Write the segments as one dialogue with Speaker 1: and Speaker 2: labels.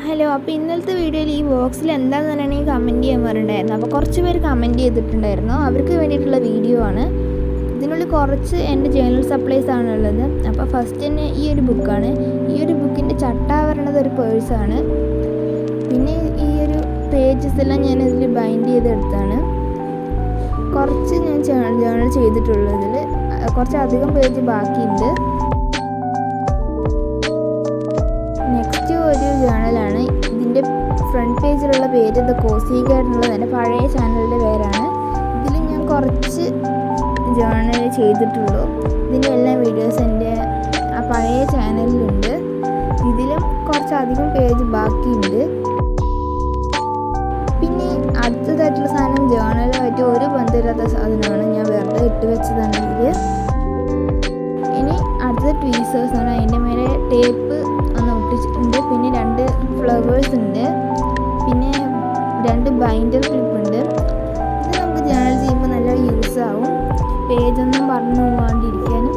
Speaker 1: Hello, അപ്പോൾ ഇന്നലത്തെ വീഡിയോയിൽ ഈ ബോക്സിൽ എന്താണെന്ന് തന്നെയാണ് കമൻറ്റ് ചെയ്യാൻ പറഞ്ഞിട്ടുണ്ടായിരുന്നു. അപ്പോൾ കുറച്ച് പേര് കമൻറ്റ് ചെയ്തിട്ടുണ്ടായിരുന്നു. അവർക്ക് വേണ്ടിയിട്ടുള്ള വീഡിയോ ആണ്. ഇതിനുള്ളിൽ കുറച്ച് എൻ്റെ ജേർണൽ സപ്ലൈസ് ആണുള്ളത്. അപ്പോൾ ഫസ്റ്റ് തന്നെ ഈ ഒരു ബുക്കാണ്. ഈ ഒരു ബുക്കിൻ്റെ ചട്ട വരണത് ഒരു പേഴ്സാണ്. പിന്നെ ഈ ഒരു പേജസ് എല്ലാം ഞാൻ ഇതിൽ ബൈൻഡ് ചെയ്തെടുത്താണ്. കുറച്ച് ഞാൻ ജേർണൽ ചെയ്തിട്ടുള്ളതിൽ കുറച്ചധികം പേജ് ബാക്കിയുണ്ട്. നെക്സ്റ്റ് ഒരു ജേർണലാണ്. ഇതിൻ്റെ ഫ്രണ്ട് പേജിലുള്ള പേര് ദ കോസി ഗൈഡ് എന്നുള്ളത് എൻ്റെ പഴയ ചാനലിൻ്റെ പേരാണ്. ഇതിൽ ഞാൻ കുറച്ച് ജേർണൽ ചെയ്തിട്ടുള്ളൂ. ഇതിൻ്റെ എല്ലാ വീഡിയോസ് എൻ്റെ ആ പഴയ ചാനലിലുണ്ട്. ഇതിലും കുറച്ചധികം പേജ് ബാക്കിയുണ്ട്. പിന്നെ അടുത്തതായിട്ടുള്ള സാധനം ജേർണലുമായിട്ട് ഒരു ബന്ധമില്ലാത്ത സാധനമാണ്. ഞാൻ വെറുതെ ഇട്ട് വെച്ചതാണ് ഇതിൽ. ഇനി അടുത്തത് ട്വീസേഴ്സാണ്. അതിൻ്റെ മേലെ ടേപ്പ് ഒന്ന് ഒട്ടിച്ചിട്ടുണ്ട്. പിന്നെ 2 ഫ്ലവേഴ്സ് ഉണ്ട്. പിന്നെ 2 ബൈൻഡർ ക്ലിപ്പ് ഉണ്ട്. ഇത് നമുക്ക് ജേർണൽ ചെയ്യുമ്പോൾ നല്ല യൂസ് ആവും. പേജൊന്നും പറഞ്ഞു പോകാണ്ടിരിക്കാനും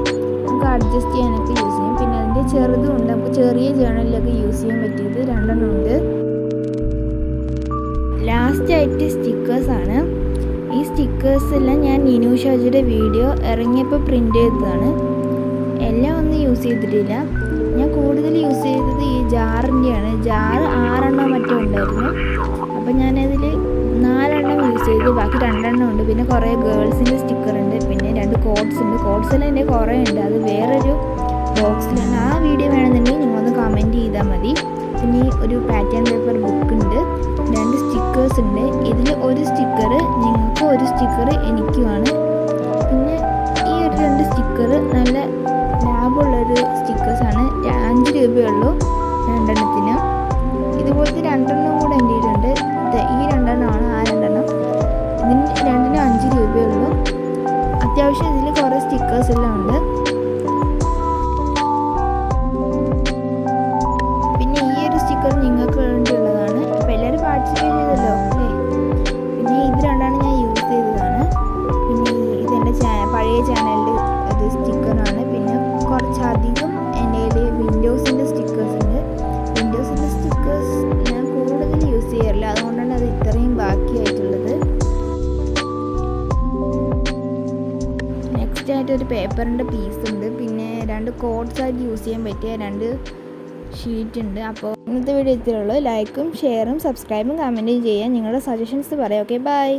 Speaker 1: നമുക്ക് അഡ്ജസ്റ്റ് ചെയ്യാനൊക്കെ യൂസ് ചെയ്യും. പിന്നെ അതിൻ്റെ ചെറുതും ഉണ്ട്. നമുക്ക് ചെറിയ ജേർണലിലൊക്കെ യൂസ് ചെയ്യാൻ പറ്റിയത് 2 ഉണ്ട്. ലാസ്റ്റായിട്ട് സ്റ്റിക്കേഴ്സാണ്. ഈ സ്റ്റിക്കേഴ്സെല്ലാം ഞാൻ നിനു ഷാജിയുടെ വീഡിയോ ഇറങ്ങിയപ്പോൾ പ്രിൻ്റ് ചെയ്തതാണ്. എല്ലാം ഒന്നും യൂസ് ചെയ്തിട്ടില്ല. ഞാൻ കൂടുതൽ യൂസ് ചെയ്തത് ഈ ജാറിൻ്റെയാണ്. ജാറ് 6 മറ്റോ ഉണ്ടായിരുന്നു. അപ്പോൾ ഞാനതിൽ 4 യൂസ് ചെയ്തു. ബാക്കി 2 ഉണ്ട്. പിന്നെ കുറേ ഗേൾസിൻ്റെ സ്റ്റിക്കറുണ്ട്. പിന്നെ 2 കോഡ്സ് ഉണ്ട്. കോഡ്സെല്ലാം എൻ്റെ കുറേ ഉണ്ട്. അത് വേറൊരു ബോക്സിലാണ്. ആ വീഡിയോ വേണമെന്നുണ്ടെങ്കിൽ നിങ്ങളൊന്ന് കമൻറ്റ് ചെയ്താൽ മതി. പിന്നെ ഒരു പാറ്റേൺ പേപ്പർ ബുക്ക് ഉണ്ട്. 2 സ്റ്റിക്കേഴ്സ് ഉണ്ട്. ഇതിൽ ഒരു സ്റ്റിക്കർ നിങ്ങൾക്ക്, ഒരു സ്റ്റിക്കർ എനിക്കുമാണ്. പിന്നെ ഈ ഒരു 2 സ്റ്റിക്കർ നല്ല ലാഭമുള്ളൊരു സ്റ്റിക്കേഴ്സാണ്. 5 രൂപയുള്ളൂ 2 ഇതുപോലത്തെ 2 കൂടെ എൻ്റെ കയ്യിലുണ്ട്. ഈ 2 ആണ് ആ 2. ഇതിന് 2 5 രൂപയുള്ളൂ. അത്യാവശ്യം ഇതിൽ കുറേ സ്റ്റിക്കേഴ്സ് എല്ലാം ഉണ്ട്. പിന്നെ ഈ ഒരു സ്റ്റിക്കർ നിങ്ങൾക്ക് വേണ്ടിയുള്ളതാണ്. അപ്പോൾ എല്ലാവരും പാർട്ടിസിപ്പേറ്റ് ചെയ്തല്ലോ അല്ലേ. പിന്നെ ഇത് 2 ഞാൻ യൂസ് ചെയ്തതാണ്. പിന്നെ ഇതെൻ്റെ പഴയ ചാനലിൽ ഇത് സ്റ്റിക്കറാണ്. പിന്നെ കുറച്ചധികം എൻ്റെ കയ്യിൽ വിൻഡോസിൻ്റെ സ്റ്റിക്കേഴ്സ് ഉണ്ട്. വിൻഡോസിൻ്റെ സ്റ്റിക്കേഴ്സ് ഞാൻ കൂടുതൽ യൂസ് ചെയ്യാറില്ല. അതുകൊണ്ടാണ് അത് ഇത്രയും ബാക്കിയായിട്ടുള്ളത്. നെക്സ്റ്റ് ആയിട്ട് ഒരു പേപ്പറിൻ്റെ പീസ് ഉണ്ട്. പിന്നെ 2 കോഡ്സായിട്ട് യൂസ് ചെയ്യാൻ പറ്റിയ 2 ഷീറ്റ് ഉണ്ട്. അപ്പോൾ ഇന്നത്തെ വീഡിയോ ഇത്രയേ ഉള്ളൂ. ലൈക്കും ഷെയറും സബ്സ്ക്രൈബും കമൻറ്റും ചെയ്യാൻ നിങ്ങളുടെ സജഷൻസ് പറയാം. Okay, by.